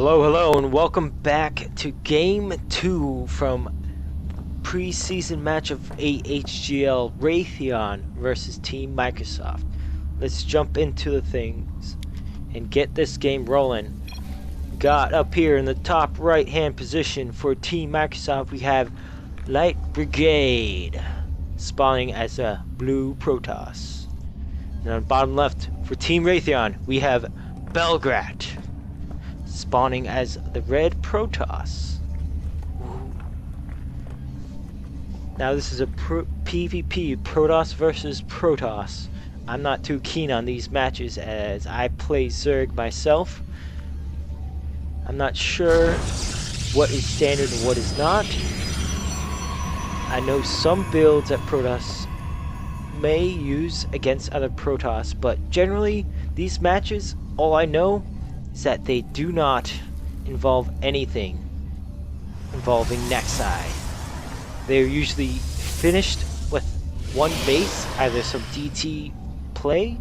Hello, and welcome back to Game 2 from preseason match of AHGL Raytheon versus Team Microsoft. Let's jump into the things and get this game rolling. Got up here in the top right-hand position for Team Microsoft, we have Light Brigade spawning as a blue Protoss. And on bottom left for Team Raytheon, we have Belgrade spawning as the red Protoss. Now this is a PvP, Protoss versus Protoss. I'm not too keen on these matches as I play Zerg myself. I'm not sure what is standard and what is not. I know some builds that Protoss may use against other Protoss, but generally these matches, all I know is that they do not involve anything involving Nexi. They're usually finished with one base, either some DT play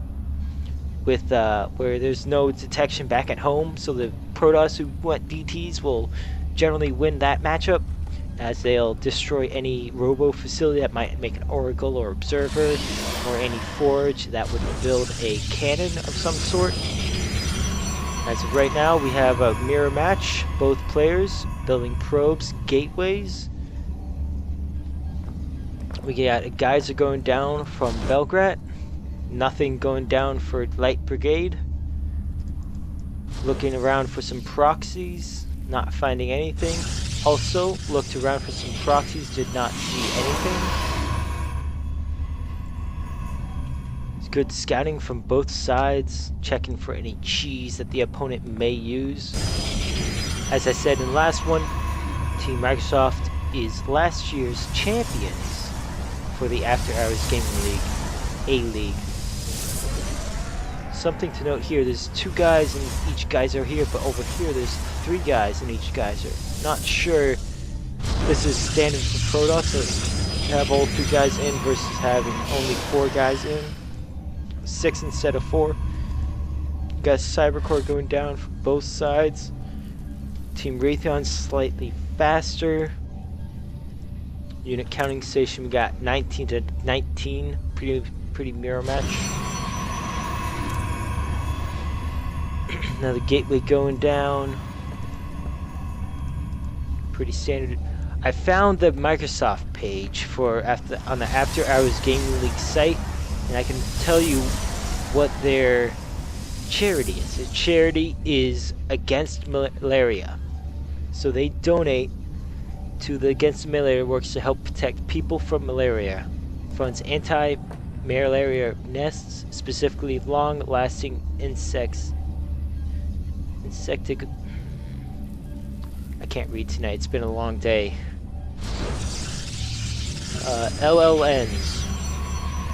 with where there's no detection back at home, so the Protoss who went DTs will generally win that matchup, as they'll destroy any robo facility that might make an oracle or observer, or any forge that would build a cannon of some sort. As of right now, we have a mirror match, both players building probes, gateways. We got guys are going down from Belgrade, nothing going down for Light Brigade. Looking around for some proxies, not finding anything. Also looked around for some proxies, did not see anything. Good scouting from both sides, checking for any cheese that the opponent may use. As I said in the last one, Team Microsoft is last year's champions for the After Hours Gaming League, A-League. Something to note here, there's 2 guys in each geyser here, but over here there's 3 guys in each geyser. Not sure this is standard for Protoss, so have all 3 guys in versus having only 4 guys in. 6 instead of 4. Got Cybercore going down from both sides. Team Raytheon slightly faster. Unit counting station, we got 19 to 19. Pretty mirror match. Now the gateway going down. Pretty standard. I found the Microsoft page for on the After Hours Gaming League site, and I can tell you what their charity is. Their charity is Against Malaria. So they donate to the Against Malaria works to help protect people from malaria. Funds anti-malaria nests, specifically long-lasting insectic. I can't read tonight, it's been a long day. LLNs.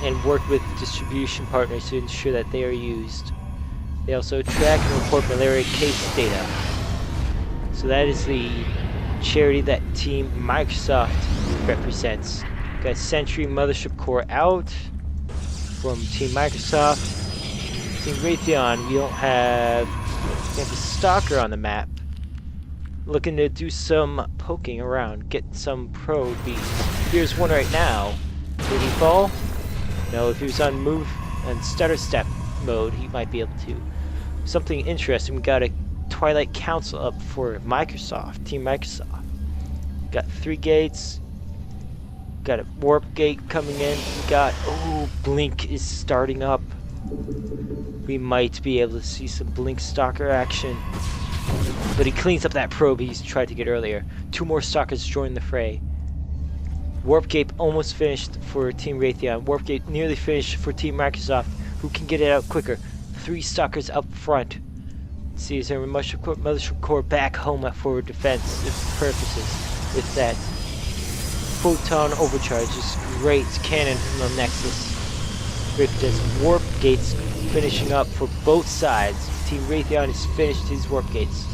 And work with distribution partners to ensure that they are used. They also track and report malaria case data. So that is the charity that Team Microsoft represents. Got Sentry Mothership Core out from Team Microsoft. Team Raytheon, we have a stalker on the map. Looking to do some poking around, get some pro beasts. Here's one right now. Did he fall? No, if he was on move and stutter step mode, he might be able to. Something interesting, we got a Twilight Council up for Microsoft, Team Microsoft. Got 3 gates. Got a warp gate coming in. We got, Blink is starting up. We might be able to see some Blink Stalker action. But he cleans up that probe he's tried to get earlier. 2 more Stalkers join the fray. Warp Gate almost finished for Team Raytheon. Warp Gate nearly finished for Team Microsoft, who can get it out quicker. 3 Stalkers up front. Let's see, is there a Mothership Core back home at forward defense purposes with that photon overcharge. Just great cannon from the Nexus. With this Warp Gates finishing up for both sides. Team Raytheon has finished his Warp Gates.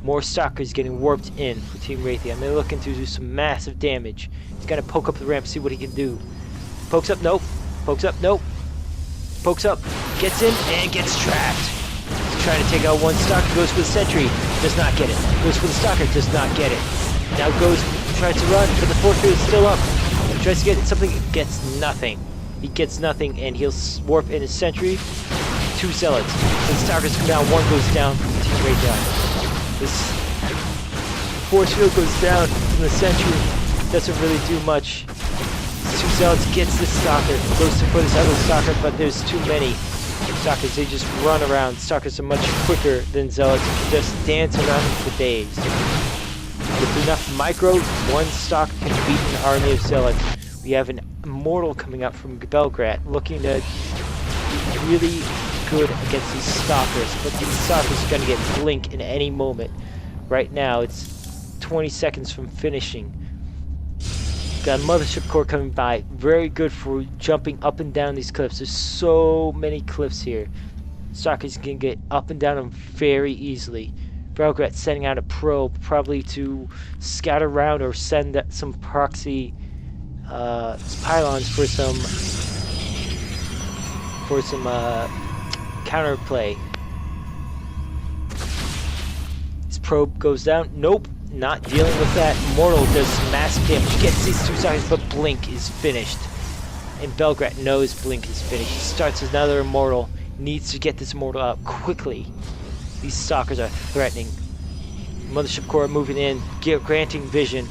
More Stalkers getting warped in for Team Raytheon. They're looking to do some massive damage. He's got to poke up the ramp, see what he can do. Pokes up, nope. Pokes up, nope. Pokes up, gets in, and gets trapped. trying to take out one stalker, goes for the sentry, does not get it. Goes for the stalker, does not get it. Now goes, tries to run, but the force field is still up. Tries to get something, gets nothing. He gets nothing, and he'll warp in his sentry. 2 zealots. The stalkers come down, 1 goes down from Team Raytheon. This force field goes down from the sentry. Doesn't really do much. 2 zealots gets the stalker, goes to put his other stalker, but there's too many stalkers. They just run around. Stalkers are much quicker than zealots and can just dance around for days. With enough micro, 1 stalker can beat an army of zealots. We have an immortal coming up from Belgrade, looking to be really good against these stalkers, but these stalkers are going to get blink in any moment. Right now, it's 20 seconds from finishing. Got a mothership core coming by, very good for jumping up and down these cliffs. There's so many cliffs here. Stalkers can get up and down them very easily. Belgrade sending out a probe, probably to scout around or send some proxy pylons for some counterplay. This probe goes down. Nope, not dealing with that. Immortal does massive damage. Gets these 2 stalkers, but Blink is finished. And Belgrade knows Blink is finished. He starts another Immortal. Needs to get this Immortal out quickly. These stalkers are threatening. Mothership core moving in, granting vision.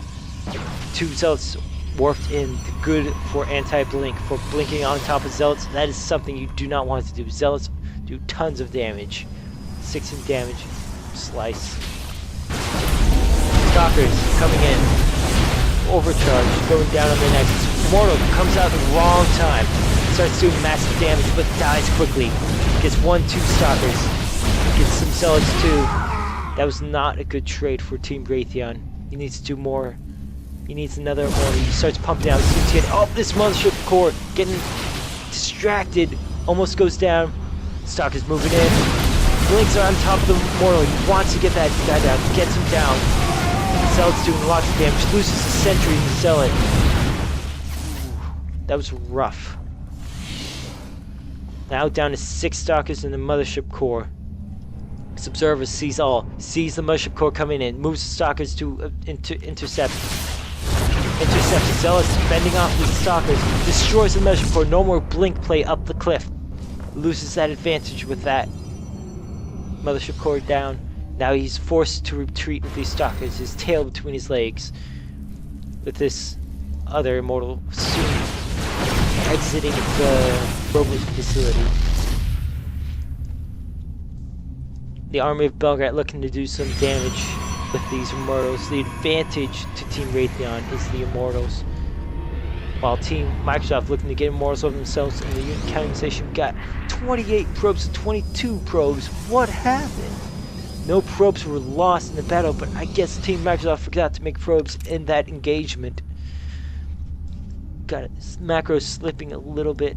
2 zealots warped in, good for anti-blink, for blinking on top of zealots. That is something you do not want to do. Zealots do tons of damage. 16 damage. Slice. Stalkers coming in. Overcharge, going down on the next. Immortal comes out at the wrong time. Starts doing massive damage, but dies quickly. Gets 1-2 stalkers. Gets some zealots too. That was not a good trade for Team Raytheon. He needs to do more. He needs another Immortal. He starts pumping out. Seems to get, oh, this mothership core getting distracted. Almost goes down. Stalker's moving in. Blinks are on top of the Immortal. He wants to get that guy down. Gets him down. Zealot's doing lots of damage. Loses the sentry and the zealot. That was rough. Now down to 6 stalkers in the mothership core. This observer sees all. Sees the mothership core coming in. Moves the stalkers to intercept. Intercepts the zealots, fending off these stalkers. Destroys the mothership core. No more blink play up the cliff. Loses that advantage with that. Mothership core down. Now he's forced to retreat with these stalkers. His tail between his legs. With this other Immortal soon exiting the robot facility. The army of Belgrade looking to do some damage with these Immortals. The advantage to Team Raytheon is the Immortals. While Team Microsoft looking to get Immortals over themselves in the unit counting station. Got 28 probes to 22 probes. What happened? No probes were lost in the battle, but I guess Team Microsoft forgot to make probes in that engagement. Got macro slipping a little bit.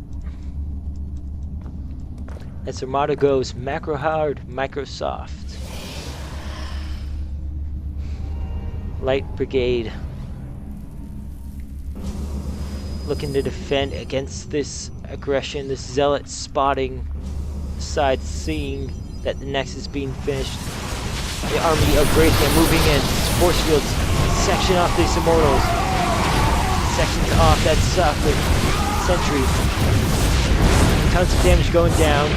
As their motto goes, macro hard, Microsoft. Light Brigade. Looking to defend against this aggression, this zealot spotting side, seeing that the Nexus is being finished. The army of Raytheon moving in. Force fields section off these Immortals. Sections off that stalker sentry. Tons of damage going down.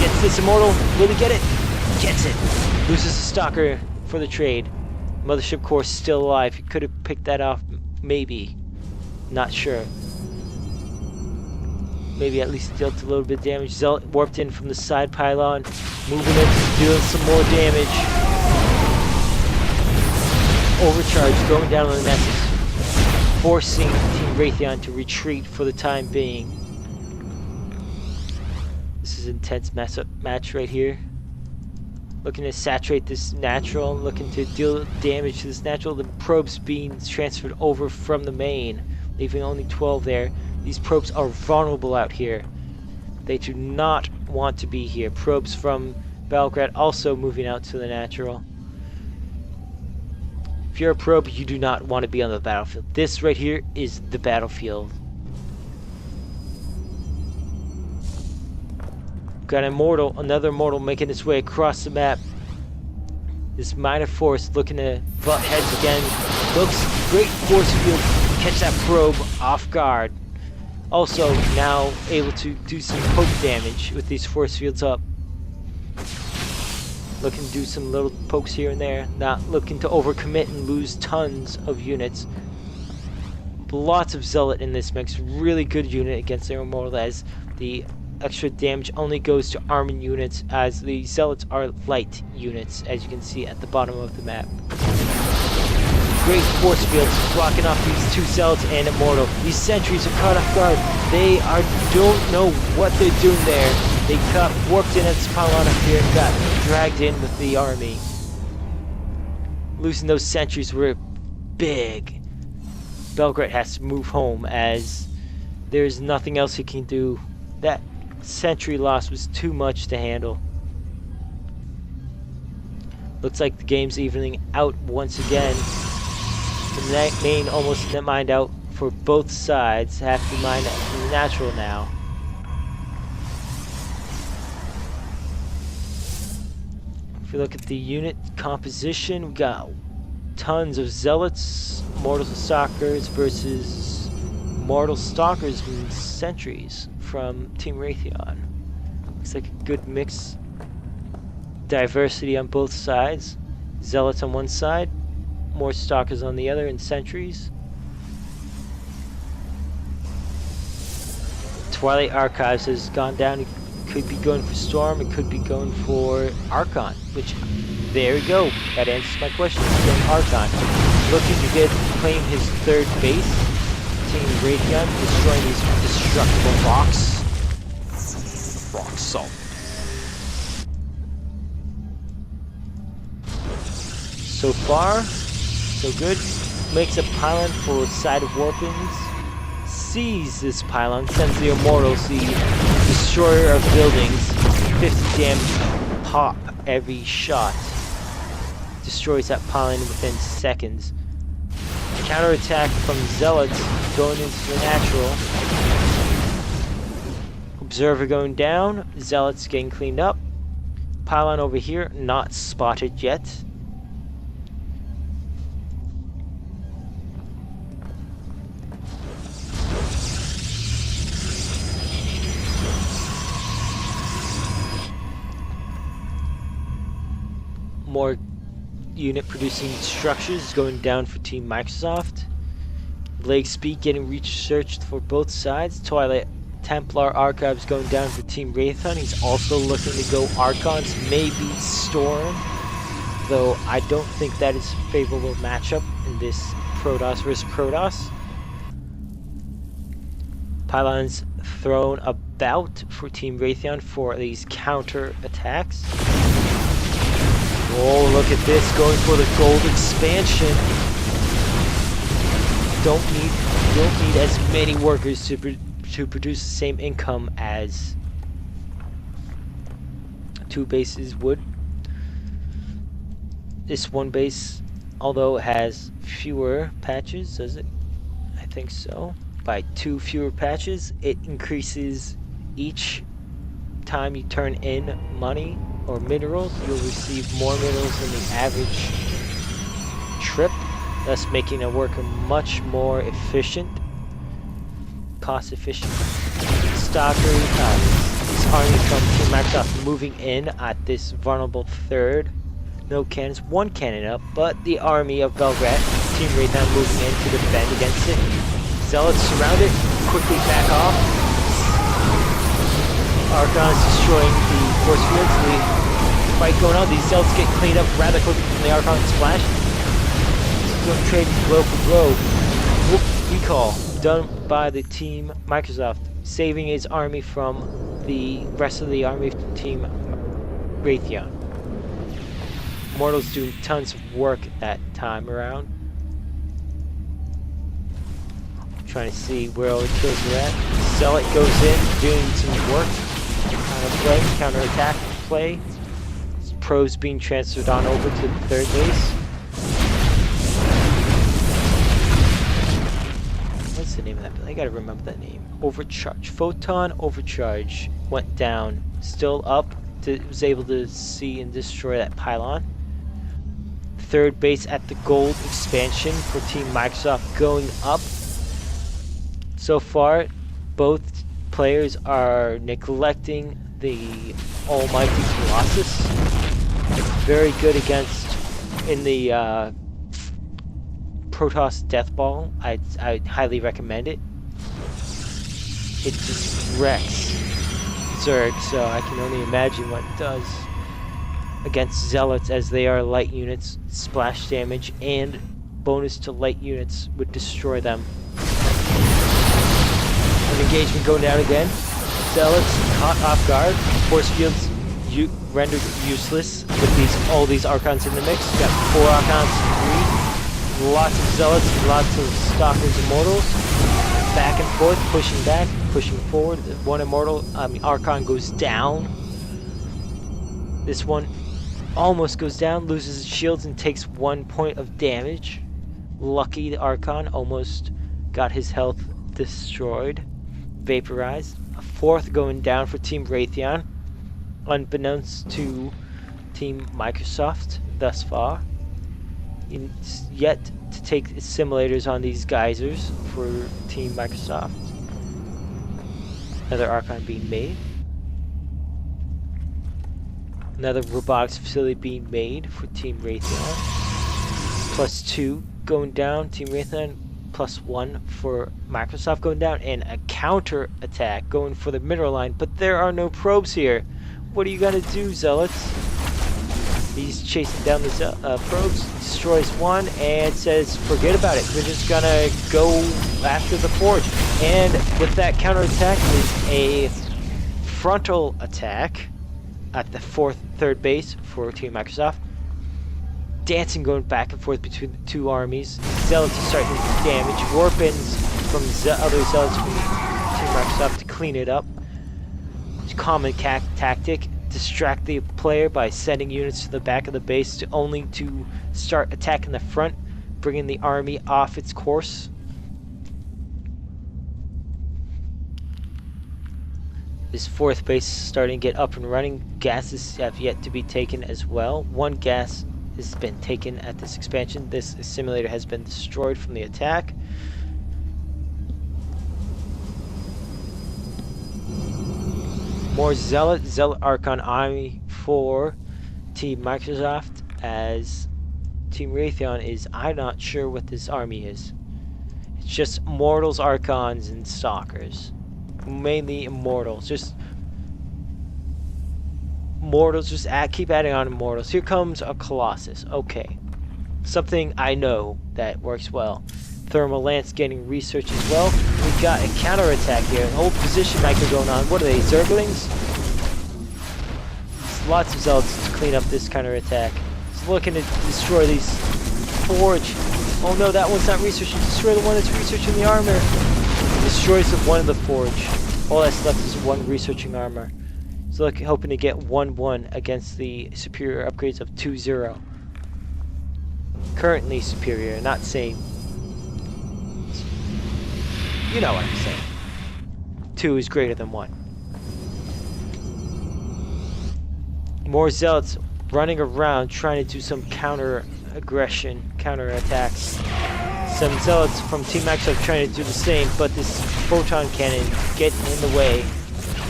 Gets this Immortal. Will he get it? Gets it. Loses the stalker for the trade. Mothership core still alive. He could have picked that off. Maybe. Not sure. Maybe at least dealt a little bit of damage. Zealot warped in from the side pylon. Moving in, doing some more damage. Overcharge, going down on the Nexus. Forcing Team Raytheon to retreat for the time being. This is an intense match right here. Looking to saturate this natural, looking to deal damage to this natural. The probes being transferred over from the main, leaving only 12 there. These probes are vulnerable out here. They do not want to be here. Probes from Belgrade also moving out to the natural. If you're a probe, you do not want to be on the battlefield. This right here is the battlefield. Got another Immortal making its way across the map. This minor force looking to butt heads again. Looks great force field. Catch that probe off guard. Also now able to do some poke damage with these force fields up. Looking to do some little pokes here and there. Not looking to overcommit and lose tons of units. Lots of Zealot in this mix. Really good unit against their Immortal, as the extra damage only goes to arming units, as the Zealots are light units, as you can see at the bottom of the map. Great force fields blocking off these two Zealots and Immortal. These sentries are caught off guard. They don't know what they're doing there. They got warped in at this pylon up here and got dragged in with the army. Losing those sentries were big. Belgrade has to move home, as there's nothing else he can do. That sentry loss was too much to handle. Looks like the game's evening out once again. The main almost mined out for both sides. Have to mine the natural now. If we look at the unit composition, we got tons of Zealots, Mortal Stalkers versus Mortal Stalkers and Sentries from Team Raytheon. Looks like a good mix. Diversity on both sides. Zealots on one side, more Stalkers on the other, and Sentries. Twilight Archives has gone down. It could be going for Storm, it could be going for Archon, which, there we go. That answers my question. He's going Archon. Looking to claim his third base. Team Raytheon destroying these destructible rocks. Rock salt. So far, so good. Makes a pylon for side of Warpins. Sees this pylon, sends the Immortals, the destroyer of buildings. 50 damage pop every shot. Destroys that pylon within seconds. Counterattack from Zealots going into the natural. Observer going down. Zealots getting cleaned up. Pylon over here, not spotted yet. More unit producing structures going down for Team Microsoft. Blade speed getting researched for both sides. Twilight Templar Archives going down for Team Raytheon. He's also looking to go Archons, maybe Storm, though I don't think that is a favorable matchup in this Protoss versus Protoss. Pylons thrown about for Team Raytheon for these counter attacks. Oh, look at this, going for the gold expansion. Don't need as many workers to produce the same income as two bases would. This one base, although it has fewer patches, does it? I think so. By 2 fewer patches, it increases each time you turn in money or minerals. You'll receive more minerals than the average trip, thus making a worker much more efficient, cost efficient. Stalker, this army from Team Microsoft moving in at this vulnerable third. No cannons, 1 cannon up, but the army of Belgrade, Team Raytheon moving in to defend against it. Zealots surround it, quickly back off. Archon is destroying the force fields. The fight going on. These Zealots get cleaned up rather quickly from the Archon splash. Going trading blow for blow. Whoop, recall done by the Team Microsoft, saving his army from the rest of the army of Team Raytheon. Mortals doing tons of work that time around. Trying to see where all the kills are at. Zealot goes in, doing some work. Counter attack play. Pros being transferred on over to the third base. What's the name of that building? I gotta remember that name. Overcharge. Photon Overcharge went down. Still up, was able to see and destroy that pylon. Third base at the gold expansion for Team Microsoft going up. So far, both players are neglecting the almighty Colossus. It's very good against in the Protoss Death Ball. I'd highly recommend it. It just wrecks Zerg, so I can only imagine what it does against Zealots, as they are light units. Splash damage and bonus to light units would destroy them. An engagement going down again. Zealots caught off guard. Force fields rendered useless with all these Archons in the mix. You got 4 Archons, 3. Lots of Zealots, lots of Stalkers, Immortals. Back and forth, pushing back, pushing forward. One Archon goes down. This one almost goes down, loses his shields and takes 1 point of damage. Lucky the Archon almost got his health destroyed, vaporized. A 4th going down for Team Raytheon, unbeknownst to Team Microsoft thus far. It's yet to take simulators on these geysers for Team Microsoft. Another Archon being made. Another robotics facility being made for Team Raytheon. +2 going down, Team Raytheon. +1 for Microsoft going down, and a counter attack going for the mineral line, but there are no probes here. What are you gonna do, Zealots? He's chasing down the probes, destroys one, and says, forget about it, we're just gonna go after the forge. And with that counterattack is a frontal attack at the third base for Team Microsoft. Dancing going back and forth between the two armies. Zealots are starting to do damage. Warpins from other Zealots from Team Microsoft to clean it up. Common tactic. Distract the player by sending units to the back of the base only to start attacking the front, bringing the army off its course. This 4th base is starting to get up and running. Gases have yet to be taken as well. 1 gas has been taken at this expansion. This simulator has been destroyed from the attack. More Zealot Archon army for Team Microsoft, as Team Raytheon is, I'm not sure what this army is. It's just Immortals, Archons, and Stalkers. Mainly Immortals. Just Immortals, just keep adding on Immortals. Here comes a Colossus. Okay. Something I know that works well. Thermal Lance getting research as well. We got a counterattack here. An old position micro going on. What are they, Zerglings? Lots of Zealots to clean up this counterattack. It's looking to destroy these forge. Oh no, that one's not researching. Destroy the one that's researching the armor. It destroys the one of the forge. All that's left is 1 researching armor. So hoping to get 1-1 against the superior upgrades of 2-0. Currently superior, not saying. You know what I'm saying. 2 is greater than 1. More Zealots running around trying to do some counter-aggression, counter-attacks. Some Zealots from Team Microsoft trying to do the same, but this photon cannon getting in the way.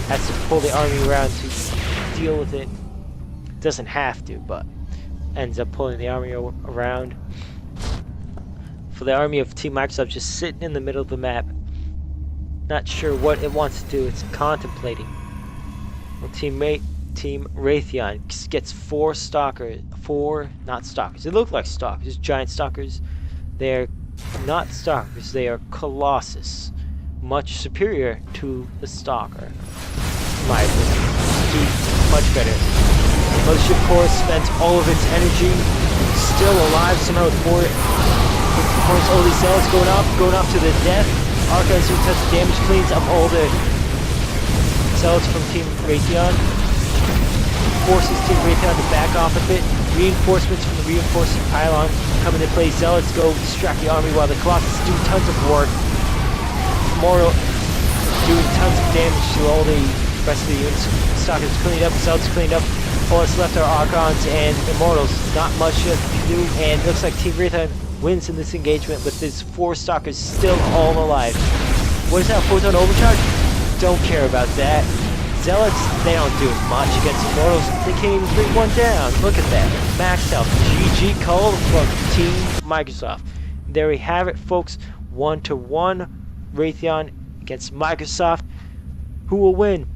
Has to pull the army around to deal with it. Doesn't have to, but ends up pulling the army around. For the army of Team Microsoft just sitting in the middle of the map. Not sure what it wants to do, it's contemplating. Well, Team Raytheon gets 4 Stalkers. 4, not Stalkers. They look like Stalkers, giant Stalkers. They're not Stalkers, they are Colossus. Much superior to the Stalker. In my opinion. Do much better. The Mothership Core spent all of its energy. Still alive somehow with 4. Of course, all these Zealots going up to the death. Archives doing tons of damage, cleans up all the Zealots from Team Raytheon. Forces Team Raytheon to back off a bit. Reinforcements from the reinforcing pylon come into play. Zealots go distract the army while the Colossus do tons of work. Moro doing tons of damage to all the rest of the units. Stalkers cleaned up, Zealots cleaned up. All that's left are Archons and Immortals. Not much to do, and it looks like Team Raytheon wins in this engagement with his 4 Stalkers still all alive. What is that? Photon overcharge? Don't care about that. Zealots, they don't do much against Immortals. They can't even bring one down. Look at that. Max health. GG call from Team Microsoft. There we have it, folks. 1-1 Raytheon against Microsoft. Who will win?